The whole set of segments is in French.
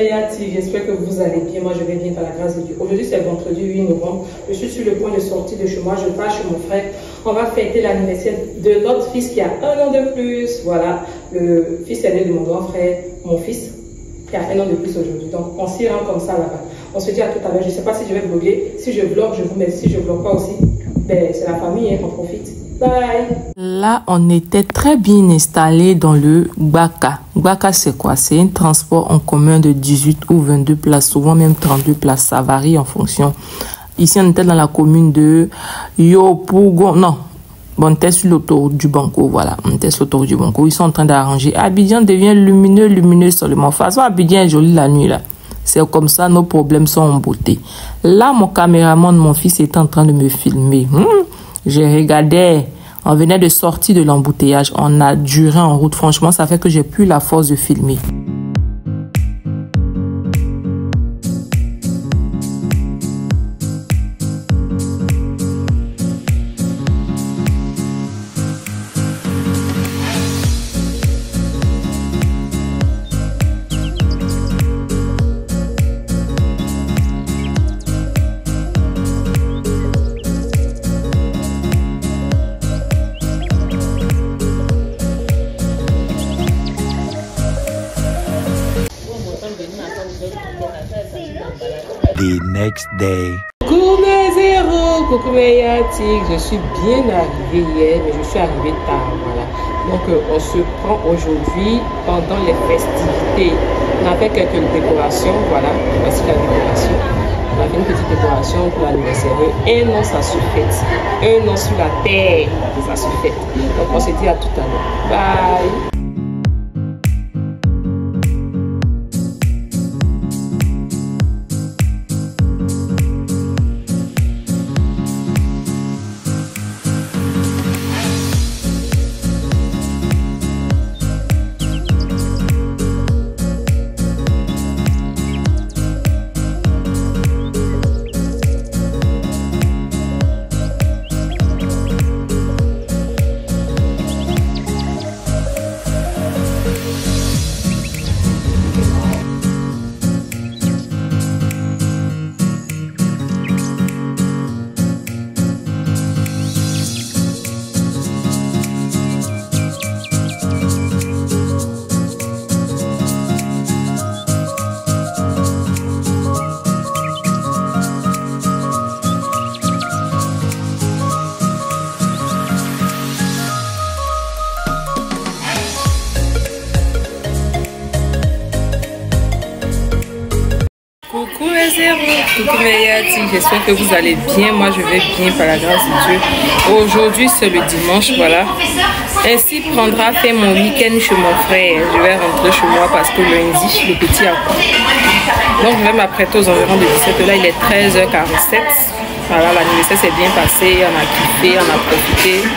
Yati, j'espère que vous allez bien. Moi, je vais bien par la grâce de Dieu. Aujourd'hui, c'est vendredi 8 novembre. Je suis sur le point de sortir de chez moi. Je pars chez mon frère. On va fêter l'anniversaire de notre fils qui a 1 an de plus. Voilà, le fils aîné de mon grand frère, mon fils, qui a 1 an de plus aujourd'hui. Donc, on s'y rend comme ça là-bas. On se dit à tout à l'heure. Je ne sais pas si je vais vlogger. Si je vlog, je vous mets. Si je vlog pas aussi, ben, c'est la famille, hein, on profite. Bye. Là, on était très bien installé dans le Gbaka. Gbaka, c'est quoi? C'est un transport en commun de 18 ou 22 places, souvent même 32 places. Ça varie en fonction. Ici, on était dans la commune de Yopougon. Non, bon, on était sur l'autoroute du Banco. Voilà, on était sur l'autoroute du Banco. Ils sont en train d'arranger. Abidjan devient lumineux seulement. De toute façon, Abidjan est joli la nuit, là. C'est comme ça, nos problèmes sont en beauté. Là, mon caméraman de mon fils est en train de me filmer. Je regardais, on venait de sortir de l'embouteillage, on a duré en route. Franchement, ça fait que j'ai plus la force de filmer. The next day. Coucou mes zéros, coucou mes Yatik, je suis bien arrivée hier, mais je suis arrivée tard, voilà. Donc on se prend aujourd'hui pendant les festivités. On a fait quelques décorations, voilà, voici la décoration. On a fait une petite décoration pour l'anniversaire. 1 an, ça se fête. 1 an sur la terre, ça se fête. Donc on se dit à tout à l'heure. Bye. Coucou mes zéros, coucou mes Yatik, j'espère que vous allez bien. Moi je vais bien par la grâce de Dieu. Aujourd'hui c'est le dimanche, voilà. Ainsi prendra fin mon week-end chez mon frère. Je vais rentrer chez moi parce que lundi le petit a cours. Donc je vais m'apprêter aux environs de 17h. Là il est 13h47. Voilà, l'anniversaire s'est bien passé, on a kiffé, on a profité.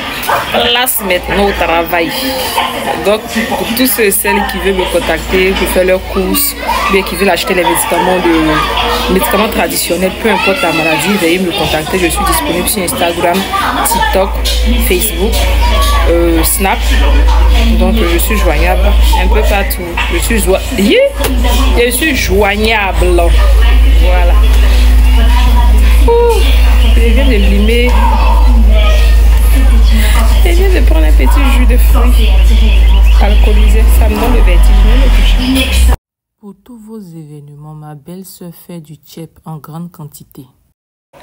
Place maintenant au travail. Donc pour tous ceux et celles qui veulent me contacter pour faire leurs courses, bien qui veulent acheter les médicaments traditionnels, peu importe la maladie, veuillez me contacter. Je suis disponible sur Instagram, TikTok, Facebook, Snap. Donc je suis joignable un peu partout. Je suis joignable. Voilà. Je viens de limer. Je viens de prendre un petit jus de fruits alcoolisé. Ça me donne le vertige. Pour tous vos événements, ma belle-sœur fait du tchèp en grande quantité.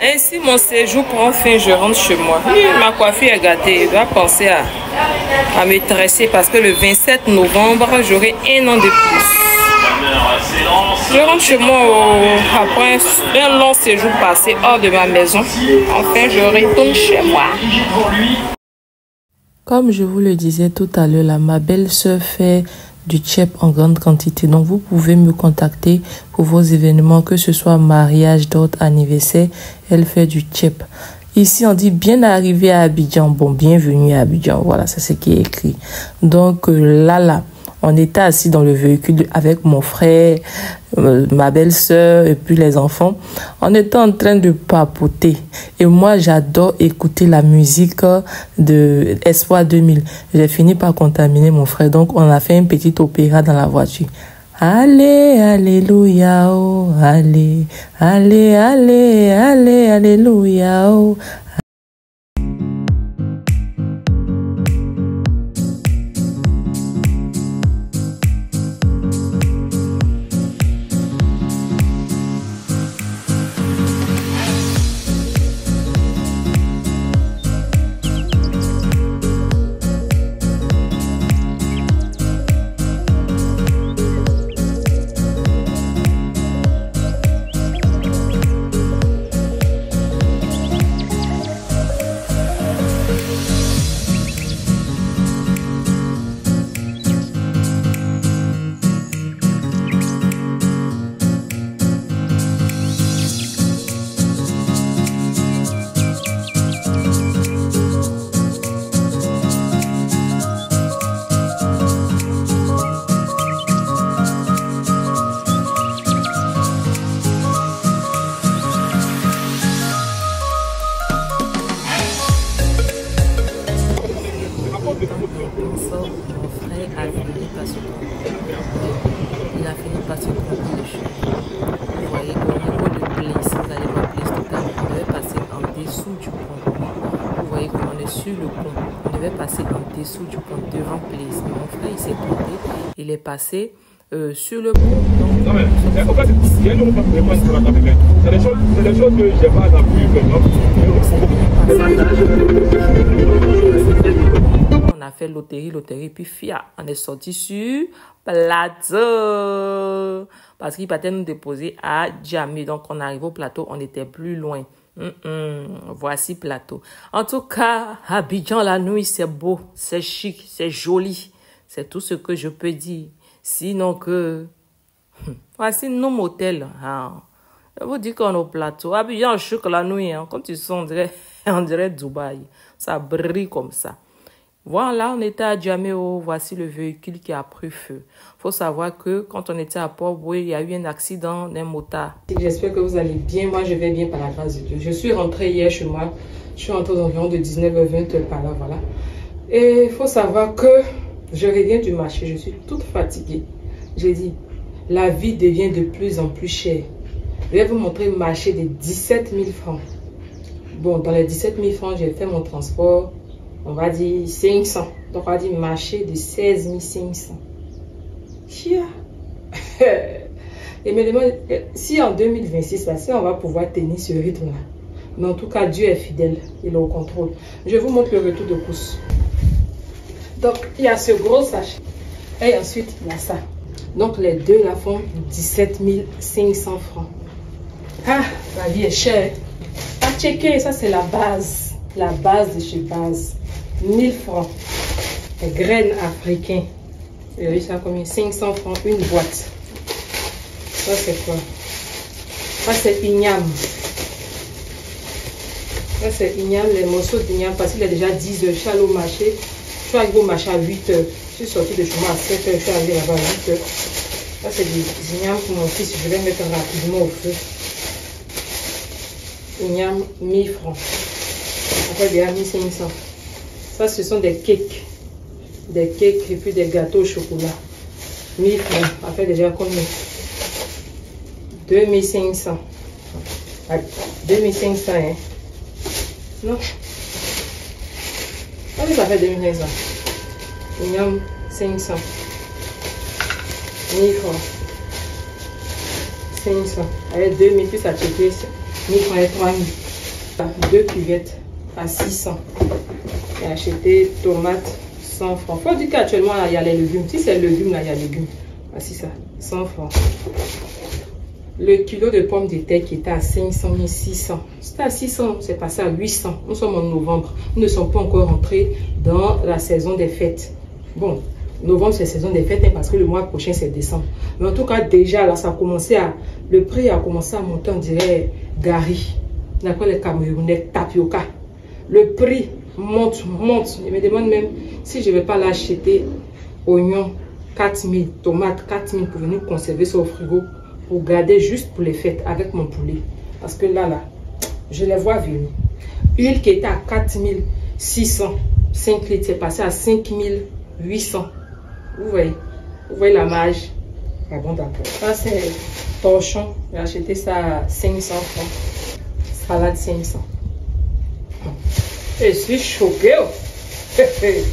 Ainsi, mon séjour prend fin, je rentre chez moi. Ma coiffure est gâtée. Je dois penser à me tresser parce que le 27 novembre, j'aurai 1 an de plus. Je rentre chez moi après un long séjour passé hors de ma maison. Enfin, je retourne chez moi. Comme je vous le disais tout à l'heure, ma belle-sœur fait du tchèp en grande quantité. Donc, vous pouvez me contacter pour vos événements, que ce soit mariage, d'autres anniversaires. Elle fait du tchèp. Ici, on dit bien arrivé à Abidjan. Bon, bienvenue à Abidjan. Voilà, c'est ce qui est écrit. Donc, là, on était assis dans le véhicule avec mon frère, ma belle-sœur et puis les enfants. On était en train de papoter. Et moi, j'adore écouter la musique de Espoir 2000. J'ai fini par contaminer mon frère. Donc, on a fait un petit opéra dans la voiture. Allez, alléluia, oh, allez, allez, allez, allez, alléluia, oh. Il a fini par se tromper le chemin. Vous voyez, au niveau de Place, vous allez voir Place totalement. On devait passer en dessous du pont. Vous voyez qu'on est sur le pont. On devait passer en dessous du pont, devant Place. Mais mon frère, il s'est trompé. Il est passé sur le pont. Donc, non, mais en fait, il y a une autre vraiment sur la caméra. C'est des choses que j'ai pas appris vraiment. On a fait loterie, puis fia, on est sorti sur plateau. Parce qu'il partait nous déposer à Djamé. Donc, on arrive au plateau, on était plus loin. Voici plateau. En tout cas, Abidjan la nuit, c'est beau, c'est chic, c'est joli. C'est tout ce que je peux dire. Sinon que... Voici nos motels. Hein. Je vous dis qu'on est au plateau. Abidjan chic la nuit. Hein. Quand tu sens, on dirait Dubaï. Ça brille comme ça. Voilà, on était à Djameo. Voici le véhicule qui a pris feu. Il faut savoir que quand on était à Port-Boué, il y a eu un accident d'un motard. J'espère que vous allez bien. Moi, je vais bien par la grâce de Dieu. Je suis rentrée hier chez moi. Je suis rentrée aux environs de 19h20 par là, voilà. Et il faut savoir que je reviens du marché. Je suis toute fatiguée. J'ai dit, la vie devient de plus en plus chère. Je vais vous montrer le marché de 17 000 francs. Bon, dans les 17 000 francs, j'ai fait mon transport. On va dire 500. Donc, on va dire marché de 16 500. Chia. Et me demande si en 2026, là, si on va pouvoir tenir ce rythme-là. Mais en tout cas, Dieu est fidèle. Il est au contrôle. Je vous montre le retour de course. Donc, il y a ce gros sachet. Et ensuite, il y a ça. Donc, les deux là font 17 500 francs. Ah, la vie est chère. À checker, ça c'est la base. La base de chez Base. 1000 francs. Les graines africaines. Et oui, ça a combien? 500 francs une boîte. Ça c'est quoi? Ça c'est igname. Ça c'est igname, les morceaux d'igname. Parce qu'il est déjà 10 heures. Je suis allée au marché. Je suis arrivée au marché à 8 heures. Je suis sortie de chez moi à 7 heures. Je suis arrivée là-bas à 8 heures. Ça c'est des ignames pour mon fils. Je vais mettre rapidement au feu. Igname 1000 francs. Après déjà 1500. Ça ce sont des cakes. Des cakes et puis des gâteaux au chocolat. 1000 francs. Ça fait déjà combien? 2500. 2500 hein. Non. Combien ça fait 2500? Igname 500. 1000 francs. 500. Avec 2000 plus à checker. 1000 francs et 3000. Deux cuvettes à 600. J'ai acheté tomates 100 francs. Faut dire qu'actuellement il y a les légumes. Si c'est légumes là, il y a légumes. Voici ça. 100 francs. Le kilo de pommes de terre qui était à 500 600. C'était à 600, c'est passé à 800. Nous sommes en novembre. Nous ne sommes pas encore rentrés dans la saison des fêtes. Bon, novembre c'est saison des fêtes hein, parce que le mois prochain c'est décembre. Mais en tout cas déjà là ça a commencé à... Le prix a commencé à monter, on dirait Gary. D'accord, les Camerounais, tapioca. Le prix monte. Je me demande même si je ne vais pas l'acheter. Oignons 4000, tomates 4000 pour venir conserver ça au frigo. Pour garder juste pour les fêtes avec mon poulet. Parce que là, je les vois venir. Huile qui était à 4600, 5 litres, c'est passé à 5800. Vous voyez la marge. Ah bon, d'accord. Ça, c'est torchon. J'ai acheté ça à 500 francs. Salade 500. Je suis choquée. Oh. C'est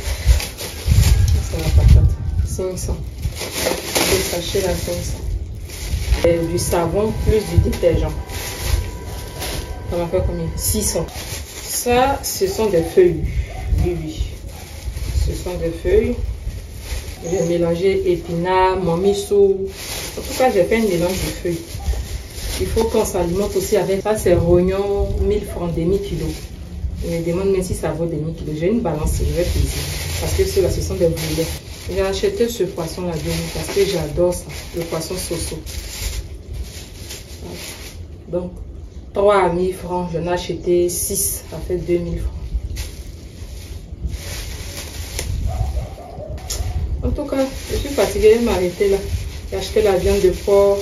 la patate. 500. Le sachet là, 500. Et du savon plus du détergent. Ça m'a fait combien? 600. Ça, ce sont des feuilles. Oui, oui. Ce sont des feuilles. J'ai mélangé épinards, mon miso. En tout cas, j'ai fait un mélange de feuilles. Il faut qu'on s'alimente aussi avec ça. C'est rognon, 1000 francs, demi-kilo. Je me demande même si ça vaut demi-kilo. J'ai une balance, je vais peser. Parce que ceux-là, ce sont des boulets. J'ai acheté ce poisson-là parce que j'adore ça. Le poisson soso. Donc, 3 à 1000 francs. J'en ai acheté 6. Ça fait 2000 francs. En tout cas, je suis fatiguée, je vais m'arrêter là. J'ai acheté la viande de porc,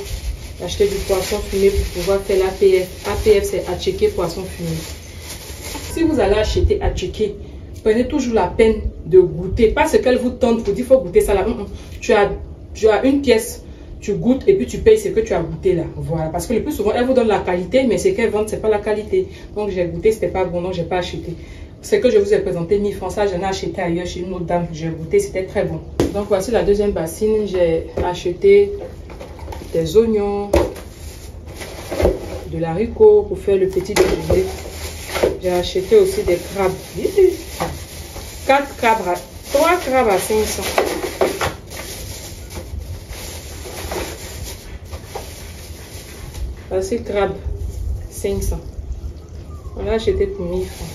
j'ai acheté du poisson fumé pour pouvoir faire l'APF. APF, c'est attiqué poisson fumé. Si vous allez acheter attiqué, prenez toujours la peine de goûter. Pas ce qu'elle vous tente pour dire, il faut goûter ça là. Tu as une pièce, tu goûtes et puis tu payes ce que tu as goûté là. Voilà. Parce que le plus souvent, elle vous donne la qualité, mais ce qu'elle vend, ce n'est pas la qualité. Donc j'ai goûté, c'était pas bon, donc je n'ai pas acheté. Ce que je vous ai présenté, 1000 francs, ça, j'en ai acheté ailleurs chez une autre dame. J'ai goûté, c'était très bon. Donc voici la deuxième bassine. J'ai acheté des oignons, de l'haricot pour faire le petit déjeuner. J'ai acheté aussi des crabes. 3 crabes à 500. Voici crabe 500. On a acheté pour 1000 francs.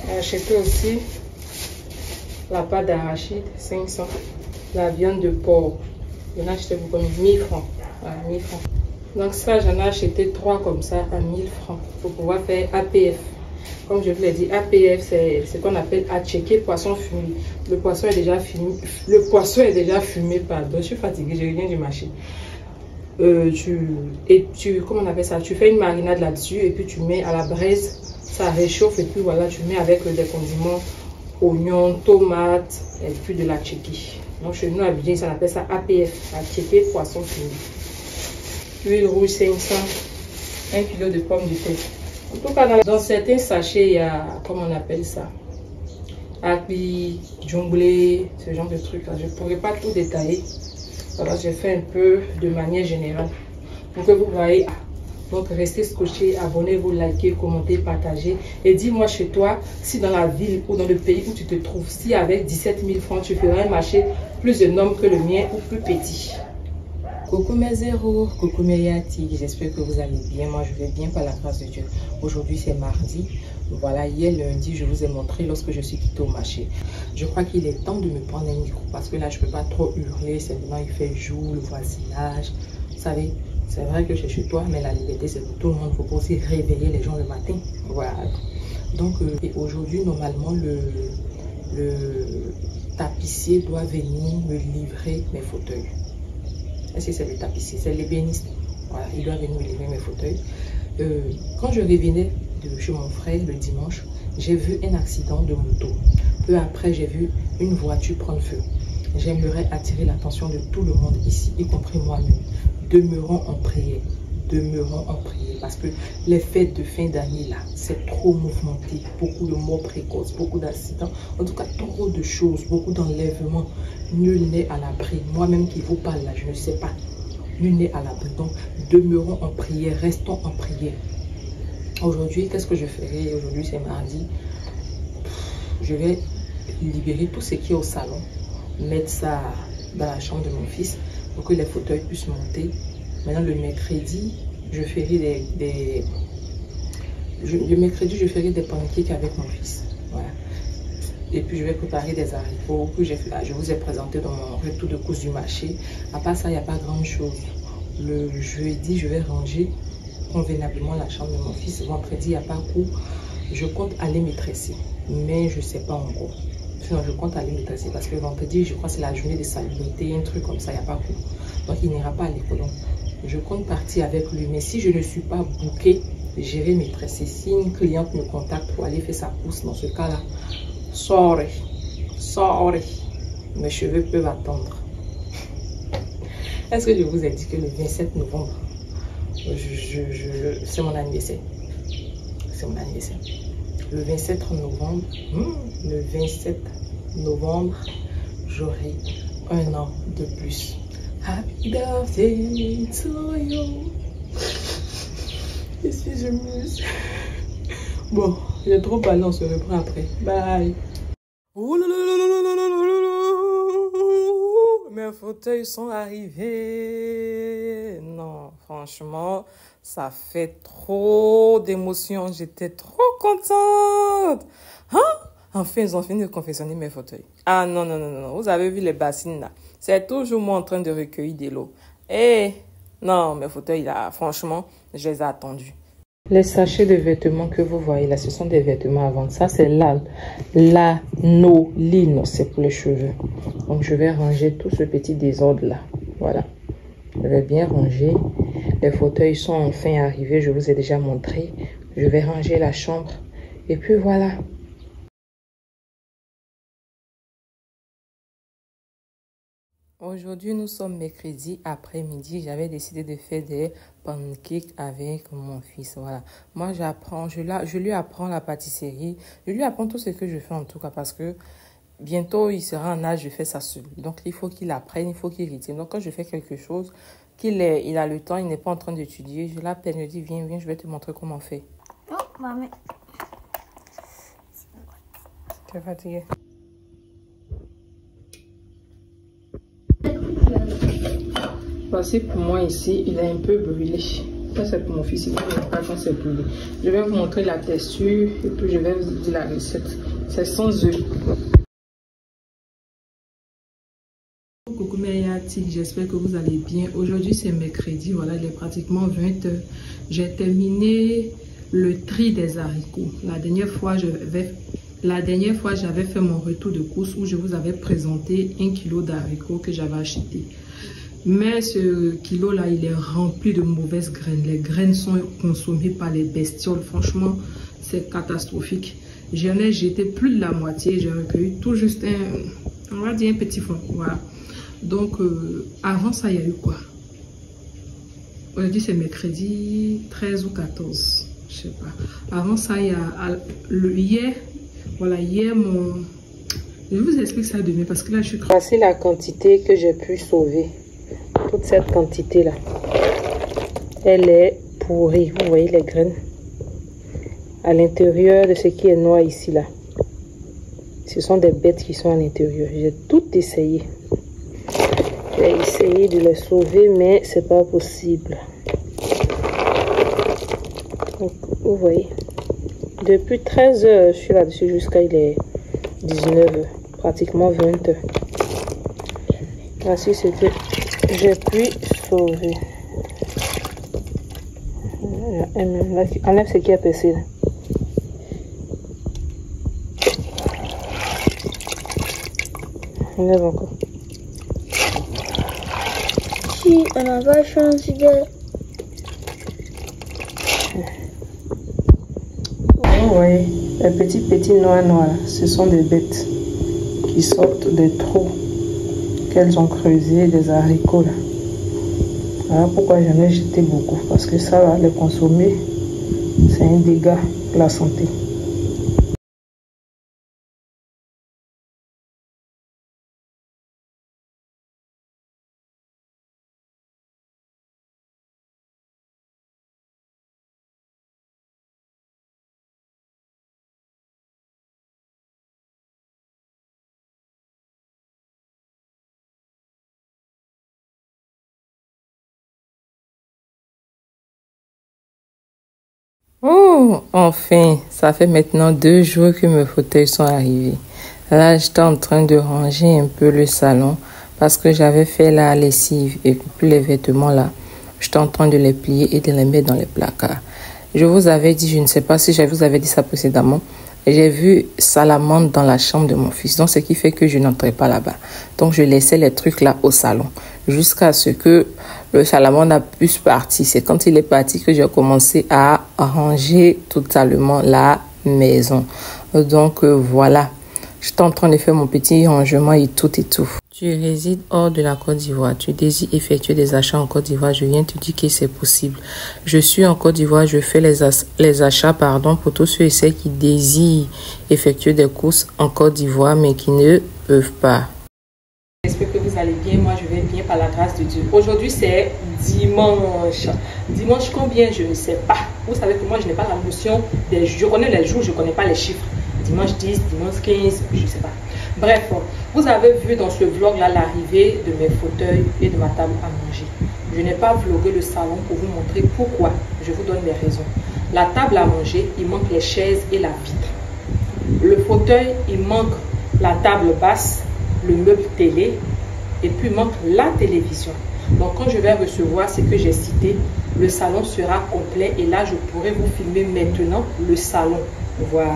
J'ai acheté aussi la pâte d'arachide 500. La viande de porc. J'en ai acheté pour 1000 francs. Voilà, 1000 francs. Donc ça, j'en ai acheté 3 comme ça à 1000 francs pour pouvoir faire APF. Comme je vous l'ai dit, APF, c'est ce qu'on appelle attiqué poisson fumé. Le poisson est déjà fumé. Pardon, je suis fatiguée, je reviens du marché. Comment on appelle ça? Tu fais une marinade là-dessus et puis tu mets à la braise. Ça réchauffe et puis voilà, tu mets avec des condiments, oignons, tomates et puis de l'attiqué. Donc chez nous à Abidjan, ça appelle ça APF, attiqué poisson fumé. Huile rouge 500, 1 kg de pommes de terre. En tout cas, dans certains sachets, il y a, comment on appelle ça, api, djumblé, ce genre de trucs là. Je ne pourrais pas tout détailler. Voilà, j'ai fait un peu de manière générale pour que vous voyez. Donc restez scotchés, abonnez-vous, likez, commentez, partagez. Et dis-moi chez toi, si dans la ville ou dans le pays où tu te trouves, si avec 17 000 francs, tu ferais un marché plus énorme que le mien ou plus petit. Coucou mes zéros, coucou mes yati, j'espère que vous allez bien. Moi je vais bien par la grâce de Dieu. Aujourd'hui c'est mardi. Voilà, hier lundi je vous ai montré lorsque je suis quittée au marché. Je crois qu'il est temps de me prendre un micro parce que là je ne peux pas trop hurler. Seulement il fait jour, le voisinage. Vous savez, c'est vrai que c'est chez toi, mais la liberté c'est pour tout le monde. Il ne faut pas aussi réveiller les gens le matin. Voilà. Donc aujourd'hui normalement le tapissier doit venir me livrer mes fauteuils. Est-ce que c'est le tapissier? C'est l'ébéniste. Voilà, il doit venir me livrer mes fauteuils. Quand je revenais de chez mon frère le dimanche, j'ai vu un accident de moto. Peu après, j'ai vu une voiture prendre feu. J'aimerais attirer l'attention de tout le monde ici, y compris moi-même. Demeurons en prière. Demeurons en prière. Parce que les fêtes de fin d'année, là, c'est trop mouvementé. Beaucoup de morts précoces, beaucoup d'accidents. En tout cas, trop de choses, beaucoup d'enlèvements. Nul n'est à l'abri. Moi-même qui vous parle là, je ne sais pas. Nul n'est à l'abri. Donc, demeurons en prière, restons en prière. Aujourd'hui, qu'est-ce que je ferai? Aujourd'hui, c'est mardi. Je vais libérer tout ce qui est au salon. Mettre ça dans la chambre de mon fils pour que les fauteuils puissent monter. Maintenant, le mercredi, je ferai le mercredi, je ferai des pancakes avec mon fils. Voilà. Et puis, je vais préparer des haricots que je vous ai présenté dans mon retour de course du marché. À part ça, il n'y a pas grand-chose. Le jeudi, je vais ranger convenablement la chambre de mon fils. Vendredi, il n'y a pas cours. Je compte aller me tresser, mais je ne sais pas encore. Sinon, je compte aller me tresser parce que vendredi, je crois que c'est la journée de salubrité, un truc comme ça, il n'y a pas cours. Donc, il n'ira pas à l'école. Donc, je compte partir avec lui. Mais si je ne suis pas bouquée, j'irai me tresser. Si une cliente me contacte pour aller faire sa course, dans ce cas-là, sorry. Mes cheveux peuvent attendre. Est-ce que je vous ai dit que le 27 novembre, c'est mon anniversaire? C'est mon anniversaire. Le 27 novembre, j'aurai 1 an de plus. Happy birthday to you. Je suis heureuse. Bon, j'ai trop parlé, on se reprend après. Bye. Oh là là là là là là là là. Mes fauteuils sont arrivés. Non, franchement, ça fait trop d'émotions. J'étais trop contente. Hein? Enfin, ils ont fini de confectionner mes fauteuils. Ah non, non, non, non. Vous avez vu les bassines là? C'est toujours moi en train de recueillir des lots. Eh, non, mes fauteuils là, franchement, je les ai attendus. Les sachets de vêtements que vous voyez là, ce sont des vêtements à vendre. Ça, c'est l'anoline, c'est pour les cheveux. Donc, je vais ranger tout ce petit désordre là. Voilà. Je vais bien ranger. Les fauteuils sont enfin arrivés. Je vous ai déjà montré. Je vais ranger la chambre. Et puis voilà. Aujourd'hui, nous sommes mercredi après-midi. J'avais décidé de faire des pancakes avec mon fils. Voilà. Moi, je lui apprends la pâtisserie. Je lui apprends tout ce que je fais en tout cas parce que bientôt, il sera en âge de faire ça seul. Donc, il faut qu'il apprenne, il faut qu'il retire. Donc, quand je fais quelque chose, il a le temps, il n'est pas en train d'étudier, je l'appelle, je dis, viens, je vais te montrer comment on fait. Oh, maman. Tu es fatiguée? Voici pour moi ici, il est un peu brûlé. Ça c'est pour mon fils, il ne pas quand c'est brûlé. Je vais vous montrer la texture et puis je vais vous dire la recette. C'est sans œufs. Coucou mes yatis, j'espère que vous allez bien. Aujourd'hui c'est mercredi, voilà, il est pratiquement 20 h. J'ai terminé le tri des haricots. La dernière fois j'avais fait mon retour de course où je vous avais présenté 1 kg d'haricots que j'avais acheté. Mais ce kilo-là, il est rempli de mauvaises graines. Les graines sont consommées par les bestioles. Franchement, c'est catastrophique. J'en ai jeté plus de la moitié. J'ai recueilli tout juste on va dire un petit fond. Voilà. Donc, avant ça, il y a eu quoi? Aujourd'hui, c'est mercredi 13 ou 14. Je sais pas. Avant ça, il y a hier. Voilà, hier, je vous explique ça demain parce que là, je suis... Voici la quantité que j'ai pu sauver. Toute cette quantité-là, elle est pourrie. Vous voyez les graines à l'intérieur de ce qui est noir ici, là. Ce sont des bêtes qui sont à l'intérieur. J'ai tout essayé. J'ai essayé de les sauver, mais c'est pas possible. Donc, vous voyez, depuis 13 h, je suis là-dessus jusqu'à il est 19 h, pratiquement 20 h. Voici ce que j'ai pu sauver. Enlève ce qui est percé là. Enlève encore. Si on n'a pas changé de... Vous voyez, les petits noirs, ce sont des bêtes qui sortent des trous qu'elles ont creusé des haricots là. Voilà pourquoi j'en ai jeté beaucoup, parce que ça va les consommer, c'est un dégât pour la santé. Oh, enfin, ça fait maintenant 2 jours que mes fauteuils sont arrivés. Là, j'étais en train de ranger un peu le salon parce que j'avais fait la lessive et puis les vêtements là, j'étais en train de les plier et de les mettre dans les placards. Je vous avais dit, je ne sais pas si je vous avais dit ça précédemment, j'ai vu salamandre dans la chambre de mon fils. Donc, ce qui fait que je n'entrais pas là-bas. Donc, je laissais les trucs là au salon jusqu'à ce que le salamandre a pu partir. C'est quand il est parti que j'ai commencé à ranger totalement la maison. Donc, voilà. J'étais en train de faire mon petit rangement et tout et tout. Tu résides hors de la Côte d'Ivoire. Tu désires effectuer des achats en Côte d'Ivoire. Je viens te dire que c'est possible. Je suis en Côte d'Ivoire. Je fais les achats pour tous ceux et celles qui désirent effectuer des courses en Côte d'Ivoire mais qui ne peuvent pas. J'espère que vous allez bien. Moi, je vais bien par la grâce de Dieu. Aujourd'hui, c'est dimanche. Dimanche combien? Je ne sais pas. Vous savez que moi, je n'ai pas la notion des jours. Je connais les jours, je ne connais pas les chiffres. Dimanche 10, dimanche 15, je ne sais pas. Bref, vous avez vu dans ce vlog-là l'arrivée de mes fauteuils et de ma table à manger. Je n'ai pas vlogué le salon pour vous montrer pourquoi. Je vous donne mes raisons. La table à manger, il manque les chaises et la vitre. Le fauteuil, il manque la table basse, le meuble télé, et puis il manque la télévision. Donc quand je vais recevoir ce que j'ai cité, le salon sera complet et là je pourrai vous filmer maintenant le salon. Voilà.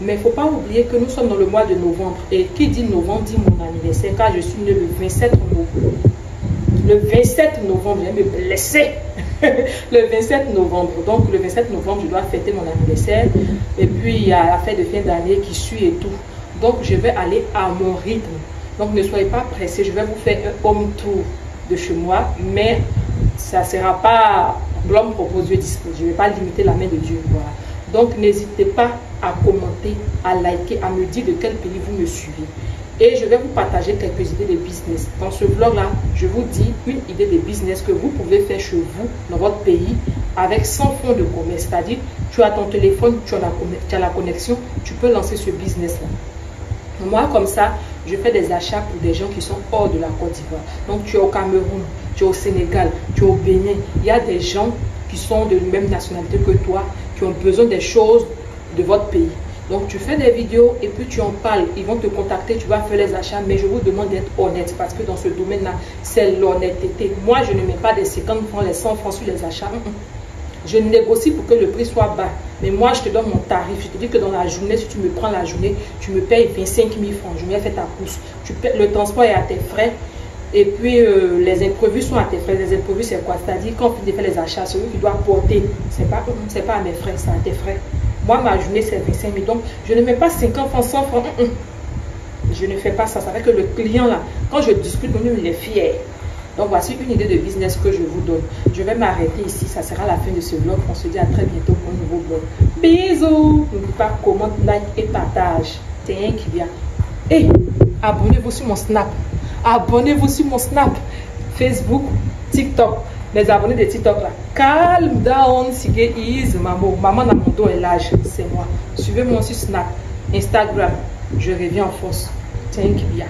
Mais il ne faut pas oublier que nous sommes dans le mois de novembre. Et qui dit novembre dit mon anniversaire, car je suis née le 27 novembre. Le 27 novembre, je vais me blesser. Le 27 novembre. Donc le 27 novembre, je dois fêter mon anniversaire. Et puis il y a la fête de fin d'année qui suit et tout. Donc je vais aller à mon rythme. Donc ne soyez pas pressés. Je vais vous faire un home tour de chez moi. Mais ça ne sera pas l'homme propose, Dieu dispose. Je ne vais pas limiter la main de Dieu. Voilà. Donc n'hésitez pas à commenter, à liker, à me dire de quel pays vous me suivez. Et je vais vous partager quelques idées de business. Dans ce vlog-là, je vous dis une idée de business que vous pouvez faire chez vous, dans votre pays, avec 100 fonds de commerce. C'est-à-dire, tu as ton téléphone, tu as la connexion, tu peux lancer ce business-là. Moi, comme ça, je fais des achats pour des gens qui sont hors de la Côte d'Ivoire. Donc, tu es au Cameroun, tu es au Sénégal, tu es au Bénin. Il y a des gens qui sont de la même nationalité que toi, qui ont besoin des choses de votre pays. Donc, tu fais des vidéos et puis tu en parles. Ils vont te contacter, tu vas faire les achats. Mais je vous demande d'être honnête parce que dans ce domaine-là, c'est l'honnêteté. Moi, je ne mets pas des 50 francs, les 100 francs sur les achats. Je négocie pour que le prix soit bas. Mais moi, je te donne mon tarif. Je te dis que dans la journée, si tu me prends la journée, tu me payes 25 000 francs. Je viens faire ta course. Le transport est à tes frais. Et puis, les imprévus sont à tes frais. Les imprévus, c'est quoi? C'est-à-dire, quand tu fais les achats, celui qui doit porter, c'est pas à mes frais, c'est à tes frais. Moi, ma journée, c'est 25 000. Donc, je ne mets pas 50 francs, 100 francs. Je ne fais pas ça. Ça fait que le client, là, quand je discute, il est fier. Donc, voici une idée de business que je vous donne. Je vais m'arrêter ici. Ça sera la fin de ce vlog. On se dit à très bientôt pour un nouveau vlog. Bisous! N'oubliez pas, commente, like et partage. C'est rien qui vient. Et abonnez-vous sur mon Snap. Abonnez-vous sur mon Snap. Facebook, TikTok. Les abonnés de TikTok là. Calm down, Sige is maman. Maman dans mon dos et l'âge. C'est moi. Suivez-moi sur Snap, Instagram. Je reviens en force. Thank you.